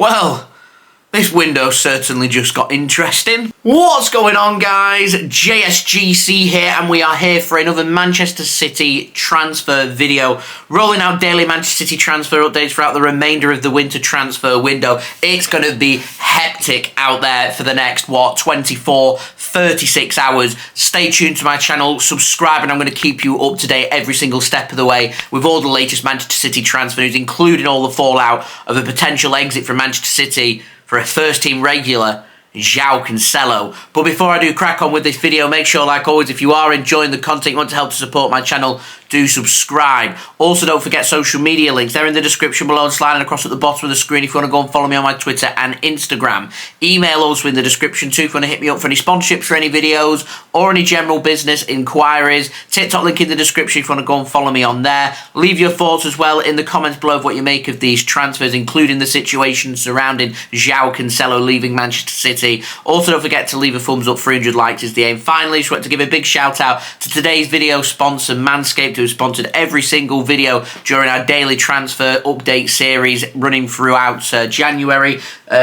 Well, this window certainly just got interesting. What's going on, guys? JSGC here, and we are here for another Manchester City transfer video, rolling out daily Manchester City transfer updates throughout the remainder of the winter transfer window. It's going to be hectic out there for the next, 24, 36 hours. Stay tuned to my channel, subscribe, and I'm going to keep you up to date every single step of the way with all the latest Manchester City transfer news, including all the fallout of a potential exit from Manchester City for a first-team regular, Joao Cancelo. But before I do crack on with this video, make sure, like always, if you are enjoying the content, you want to help to support my channel, do subscribe. Also, don't forget social media links. They're in the description below and sliding across at the bottom of the screen if you want to go and follow me on my Twitter and Instagram. Email also in the description too if you want to hit me up for any sponsorships for any videos or any general business inquiries. TikTok link in the description if you want to go and follow me on there. Leave your thoughts as well in the comments below of what you make of these transfers, including the situation surrounding Joao Cancelo leaving Manchester City. Also, don't forget to leave a thumbs up. 300 likes is the aim. Finally, just want to give a big shout out to today's video sponsor, Manscaped, who has sponsored every single video during our daily transfer update series running throughout January.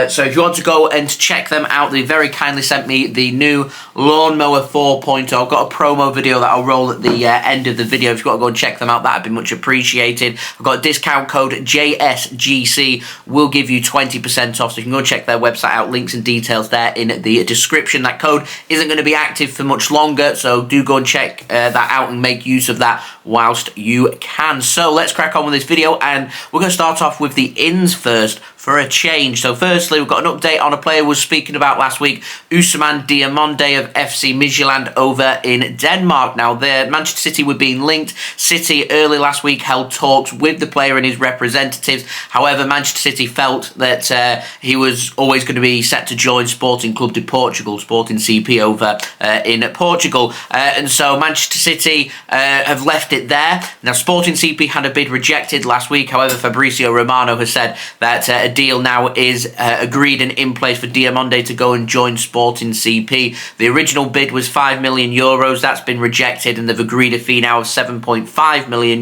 So if you want to go and check them out, they very kindly sent me the new Lawnmower 4.0. I've got a promo video that I'll roll at the end of the video. If you've got to go and check them out, that'd be much appreciated. I've got a discount code JSGC, will give you 20% off, so you can go and check their website out. Links and details there in the description. That code isn't going to be active for much longer, so do go and check that out and make use of that whilst you can. So let's crack on with this video, and we're going to start off with the ins first for a change. So firstly, we've got an update on a player we were speaking about last week, Ousmane Diomande of FC Midtjylland over in Denmark. Now, Manchester City were being linked. City early last week held talks with the player and his representatives. However, Manchester City felt that he was always going to be set to join Sporting Club de Portugal, Sporting CP over in Portugal. And so Manchester City have left it there. Now, Sporting CP had a bid rejected last week. However, Fabrizio Romano has said that a deal now is agreed and in place for Diomande to go and join Sporting CP. The original bid was €5 million. That's been rejected, and they've agreed a fee now of €7.5 million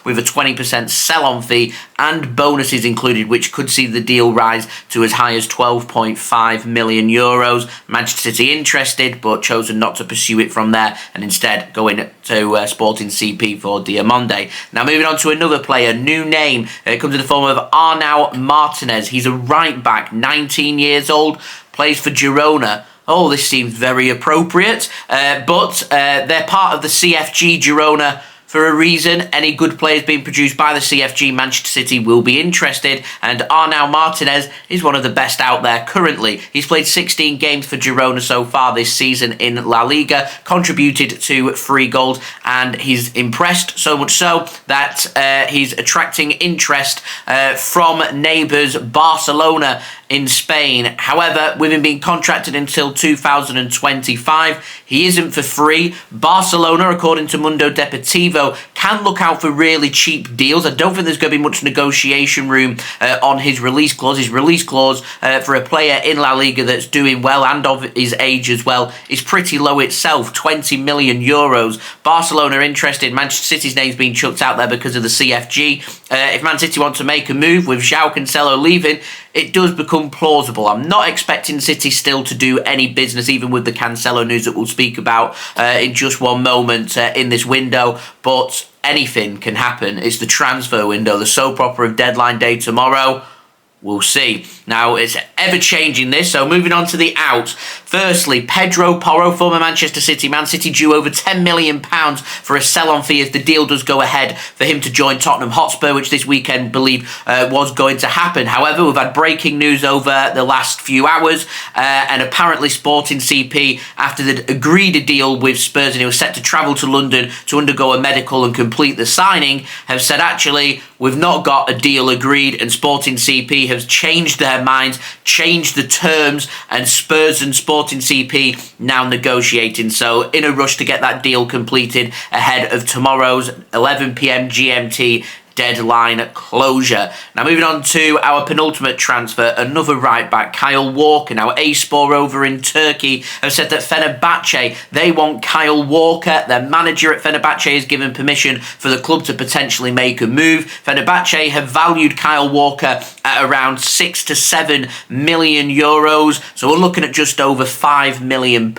with a 20% sell-on fee and bonuses included, which could see the deal rise to as high as €12.5 million. Manchester City interested, but chosen not to pursue it from there and instead going to Sporting CP for Diomande. Now, moving on to another player, new name. It comes in the form of Arnau Martinez. He's a right back, 19 years old, plays for Girona. Oh, this seems very appropriate, but they're part of the CFG Girona for a reason. Any good players being produced by the CFG, Manchester City will be interested, and Arnau Martinez is one of the best out there currently. He's played 16 games for Girona so far this season in La Liga, contributed to 3 goals, and he's impressed so much so that he's attracting interest from neighbours Barcelona in Spain. However, with him being contracted until 2025, he isn't for free. Barcelona, according to Mundo Deportivo, can look out for really cheap deals. I don't think there's going to be much negotiation room on his release clause. His release clause for a player in La Liga that's doing well and of his age as well is pretty low itself, €20 million. Barcelona are interested. Manchester City's name's been chucked out there because of the CFG. If Man City want to make a move with Joao Cancelo leaving, it does become plausible. I'm not expecting City still to do any business, even with the Cancelo news that we'll speak about in just one moment in this window, but anything can happen. It's the transfer window, the soap opera of deadline day tomorrow. We'll see. Now, it's ever-changing this, so moving on to the outs. Firstly, Pedro Porro, former Manchester City. Man City due over £10 million for a sell-on fee if the deal does go ahead for him to join Tottenham Hotspur, which this weekend, believe, was going to happen. However, we've had breaking news over the last few hours, and apparently Sporting CP, after they'd agreed a deal with Spurs and he was set to travel to London to undergo a medical and complete the signing, have said, actually, we've not got a deal agreed, and Sporting CP have changed their minds, changed the terms, and Spurs and Sporting CP now negotiating. So in a rush to get that deal completed ahead of tomorrow's 11 PM GMT deadline closure. Now moving on to our penultimate transfer, another right back, Kyle Walker. Now Spor over in Turkey have said that Fenerbahce, they want Kyle Walker. Their manager at Fenerbahce has given permission for the club to potentially make a move. Fenerbahce have valued Kyle Walker at around 6 to 7 million euros. So we're looking at just over £5 million,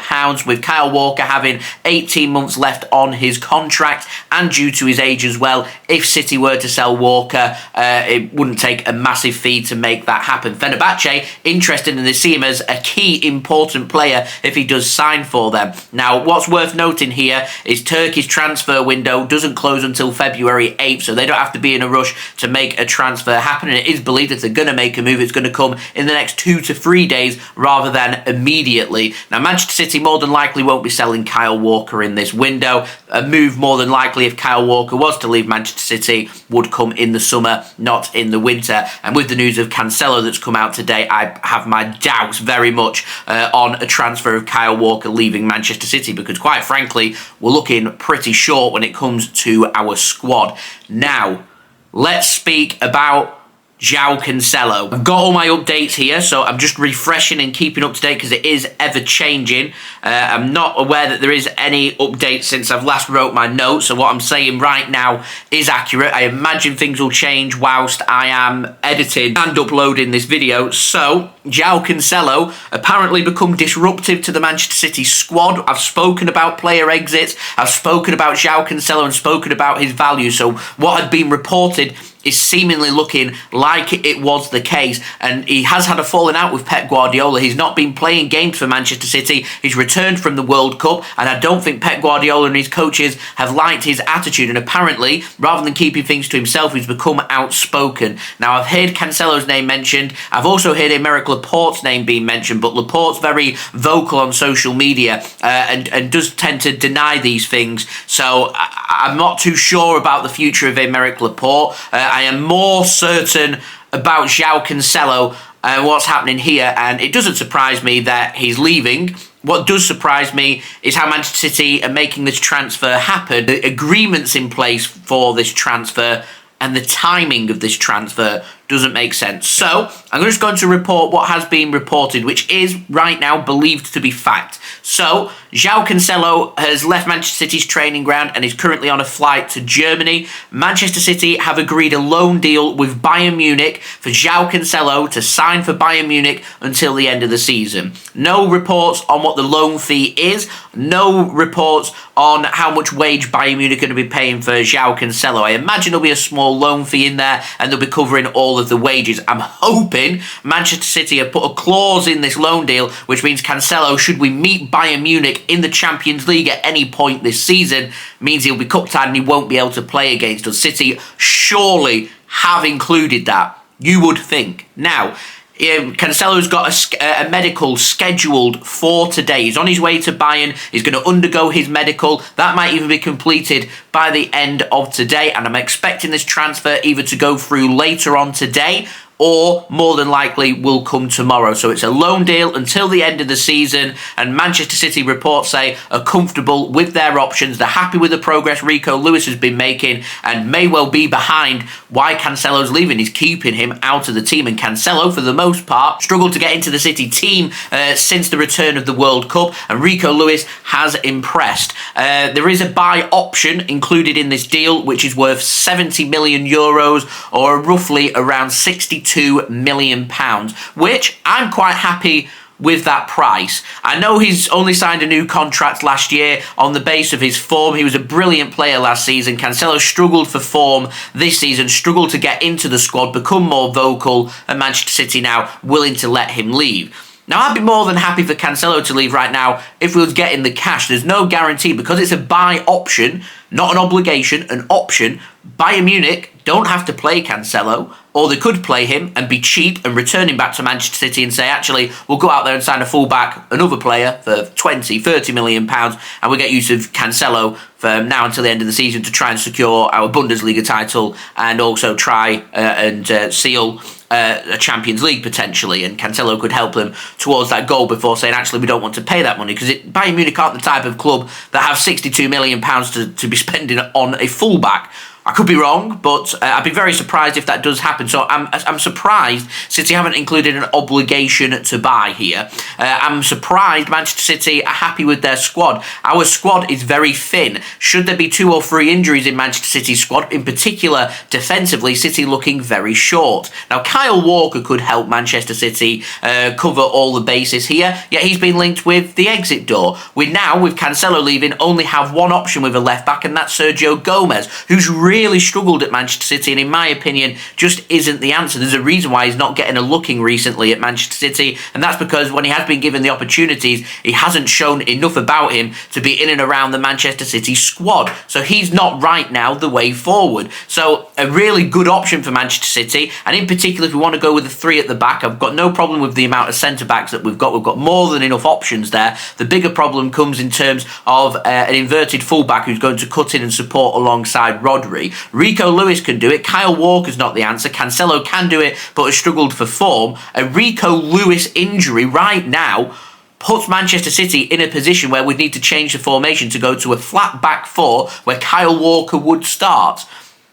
with Kyle Walker having 18 months left on his contract, and due to his age as well, if City were to sell Walker, it wouldn't take a massive fee to make that happen. Fenerbahce interested in the see him as a key important player if he does sign for them. Now what's worth noting here is Turkey's transfer window doesn't close until February 8th, so they don't have to be in a rush to make a transfer happen, and it is believed that they're going to make a move, it's going to come in the next 2 to 3 days rather than immediately. Now Manchester City more than likely won't be selling Kyle Walker in this window. A move more than likely, if Kyle Walker was to leave Manchester City, would come in the summer, not in the winter. And with the news of Cancelo that's come out today, I have my doubts very much on a transfer of Kyle Walker leaving Manchester City, because quite frankly, we're looking pretty short when it comes to our squad. Now, let's speak about Joao Cancelo. I've got all my updates here, so I'm just refreshing and keeping up to date because it is ever changing. I'm not aware that there is any update since I've last wrote my notes, so what I'm saying right now is accurate. I imagine things will change whilst I am editing and uploading this video. So Joao Cancelo apparently become disruptive to the Manchester City squad. I've spoken about player exits, I've spoken about Joao Cancelo and spoken about his value. So what had been reported is seemingly looking like it was the case, and he has had a falling out with Pep Guardiola. He's not been playing games for Manchester City. He's returned from the World Cup, and I don't think Pep Guardiola and his coaches have liked his attitude, and apparently, rather than keeping things to himself, he's become outspoken. Now, I've heard Cancelo's name mentioned. I've also heard Aymeric Laporte's name being mentioned, but Laporte's very vocal on social media and does tend to deny these things, so I'm not too sure about the future of Aymeric Laporte. I am more certain about Joao Cancelo and what's happening here, and it doesn't surprise me that he's leaving. What does surprise me is how Manchester City are making this transfer happen. The agreements in place for this transfer and the timing of this transfer doesn't make sense. So I'm just going to report what has been reported, which is right now believed to be fact. So Joao Cancelo has left Manchester City's training ground and is currently on a flight to Germany. Manchester City have agreed a loan deal with Bayern Munich for Joao Cancelo to sign for Bayern Munich until the end of the season. No reports on what the loan fee is. No reports on how much wage Bayern Munich are going to be paying for Joao Cancelo. I imagine there'll be a small loan fee in there and they'll be covering all of the wages. I'm hoping Manchester City have put a clause in this loan deal which means Cancelo, should we meet Bayern Munich in the Champions League at any point this season, means he'll be cup-tied and he won't be able to play against us. City surely have included that, you would think. Now, Cancelo's got a medical scheduled for today. He's on his way to Bayern. He's going to undergo his medical. That might even be completed by the end of today. And I'm expecting this transfer either to go through later on today or more than likely will come tomorrow. So it's a loan deal until the end of the season, and Manchester City reports say are comfortable with their options. They're happy with the progress Rico Lewis has been making and may well be behind why Cancelo's leaving. He's keeping him out of the team, and Cancelo, for the most part, struggled to get into the City team since the return of the World Cup, and Rico Lewis has impressed. There is a buy option included in this deal, which is worth 70 million euros, or roughly around 62 million pounds, which I'm quite happy with that price. I know he's only signed a new contract last year on the base of his form. He was a brilliant player last season. Cancelo struggled for form this season, struggled to get into the squad, become more vocal, and Manchester City now willing to let him leave. Now, I'd be more than happy for Cancelo to leave right now if we was getting the cash. There's no guarantee because it's a buy option, not an obligation, an option. Bayern Munich don't have to play Cancelo, or they could play him and be cheap and return him back to Manchester City and say, actually, we'll go out there and sign a fullback, another player for 20, 30 million pounds, and we'll get use of Cancelo for now until the end of the season to try and secure our Bundesliga title and also try and seal a Champions League potentially, and Cancelo could help them towards that goal before saying, actually, we don't want to pay that money, because Bayern Munich aren't the type of club that have £62 million to be spending on a fullback. I could be wrong, but I'd be very surprised if that does happen. So I'm surprised City haven't included an obligation to buy here. I'm surprised Manchester City are happy with their squad. Our squad is very thin. Should there be 2 or 3 injuries in Manchester City's squad, in particular defensively, City looking very short. Now, Kyle Walker could help Manchester City cover all the bases here, yet he's been linked with the exit door. We now, with Cancelo leaving, only have one option with a left-back, and that's Sergio Gomez, who's really struggled at Manchester City, and in my opinion, just isn't the answer. There's a reason why he's not getting a looking recently at Manchester City, and that's because when he has been given the opportunities, he hasn't shown enough about him to be in and around the Manchester City squad. So he's not right now the way forward. So a really good option for Manchester City, and in particular, if we want to go with the 3 at the back, I've got no problem with the amount of centre-backs that we've got. We've got more than enough options there. The bigger problem comes in terms of an inverted fullback who's going to cut in and support alongside Rodri. Rico Lewis can do it. Kyle Walker's not the answer. Cancelo can do it, but has struggled for form. A Rico Lewis injury right now puts Manchester City in a position where we need to change the formation to go to a flat back 4 where Kyle Walker would start.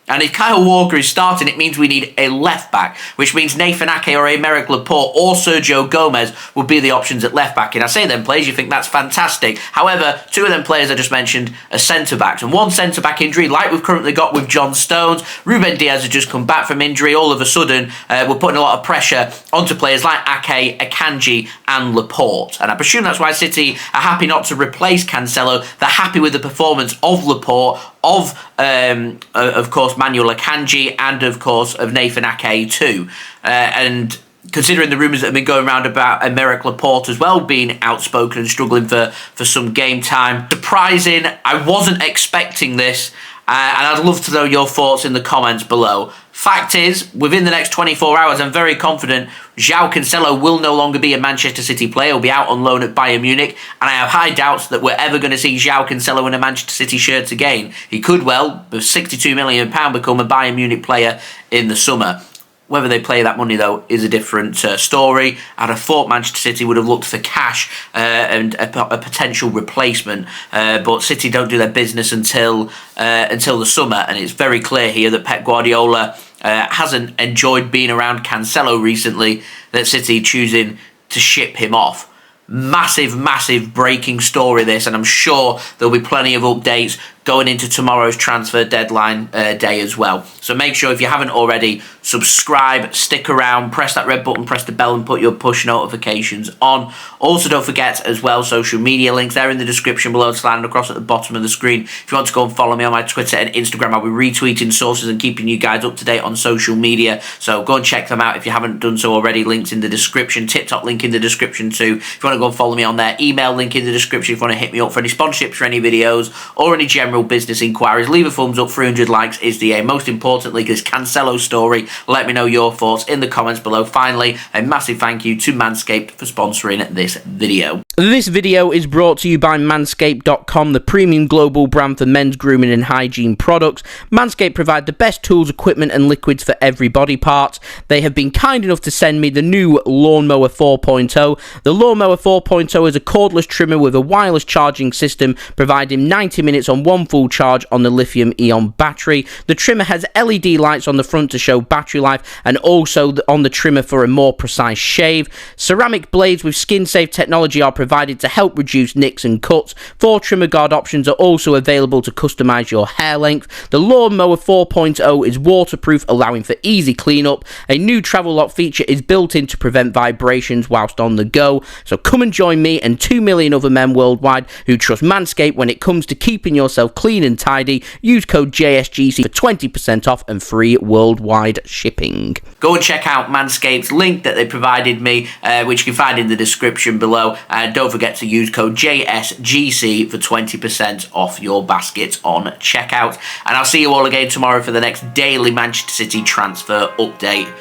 And if Kyle Walker is starting, it means we need a left-back, which means Nathan Ake or Aymeric Laporte or Sergio Gomez will be the options at left-back. And I say them players, you think that's fantastic. However, 2 of them players I just mentioned are centre-backs. And one centre-back injury, like we've currently got with John Stones, Ruben Diaz has just come back from injury. All of a sudden, we're putting a lot of pressure onto players like Ake, Akanji and Laporte. And I presume that's why City are happy not to replace Cancelo. They're happy with the performance of Laporte, of course, Manuel Akanji, and of course of Nathan Ake too. And considering the rumours that have been going around about Aymeric Laporte as well being outspoken and struggling for some game time, surprising. I wasn't expecting this, and I'd love to know your thoughts in the comments below. Fact is, within the next 24 hours, I'm very confident Joao Cancelo will no longer be a Manchester City player. He'll be out on loan at Bayern Munich, and I have high doubts that we're ever going to see Joao Cancelo in a Manchester City shirt again. He could well, with £62 million, become a Bayern Munich player in the summer. Whether they play that money, though, is a different story. I'd have thought Manchester City would have looked for cash and a potential replacement, but City don't do their business until the summer, and it's very clear here that Pep Guardiola hasn't enjoyed being around Cancelo recently, that City choosing to ship him off. Massive, massive breaking story this, and I'm sure there'll be plenty of updates going into tomorrow's transfer deadline day as well. So make sure, if you haven't already, subscribe, stick around, press that red button, press the bell and put your push notifications on. Also, don't forget as well, social media links, they're in the description below, sliding across at the bottom of the screen. If you want to go and follow me on my Twitter and Instagram, I'll be retweeting sources and keeping you guys up to date on social media. So go and check them out if you haven't done so already. Links in the description, TikTok link in the description too. If you want to go and follow me on there, email link in the description if you want to hit me up for any sponsorships for any videos or any general business inquiries. Leave a thumbs up. 300 likes is the aim. Most importantly, this Cancelo story, let me know your thoughts in the comments below. Finally, a massive thank you to Manscaped for sponsoring this video. This video is brought to you by Manscaped.com, the premium global brand for men's grooming and hygiene products. Manscaped provide the best tools, equipment and liquids for every body part. They have been kind enough to send me the new Lawnmower 4.0. The Lawnmower 4.0 is a cordless trimmer with a wireless charging system, providing 90 minutes on one full charge on the lithium-ion battery. The trimmer has LED lights on the front to show battery life, and also on the trimmer for a more precise shave. Ceramic blades with skin-safe technology are provided to help reduce nicks and cuts. 4 trimmer guard options are also available to customize your hair length. The Lawnmower 4.0 is waterproof, allowing for easy cleanup. A new travel lock feature is built in to prevent vibrations whilst on the go. So come and join me and 2 million other men worldwide who trust Manscaped when it comes to keeping yourself clean and tidy. Use code JSGC for 20% off and free worldwide shipping. Go and check out Manscaped's link that they provided me, which you can find in the description below. And don't forget to use code JSGC for 20% off your basket on checkout. And I'll see you all again tomorrow for the next daily Manchester City transfer update.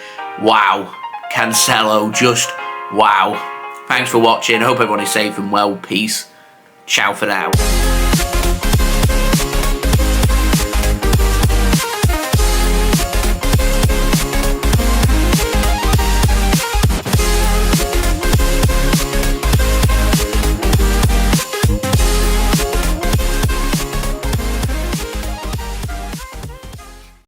Wow. Cancelo, just wow. Thanks for watching. Hope everyone is safe and well. Peace. Ciao for now.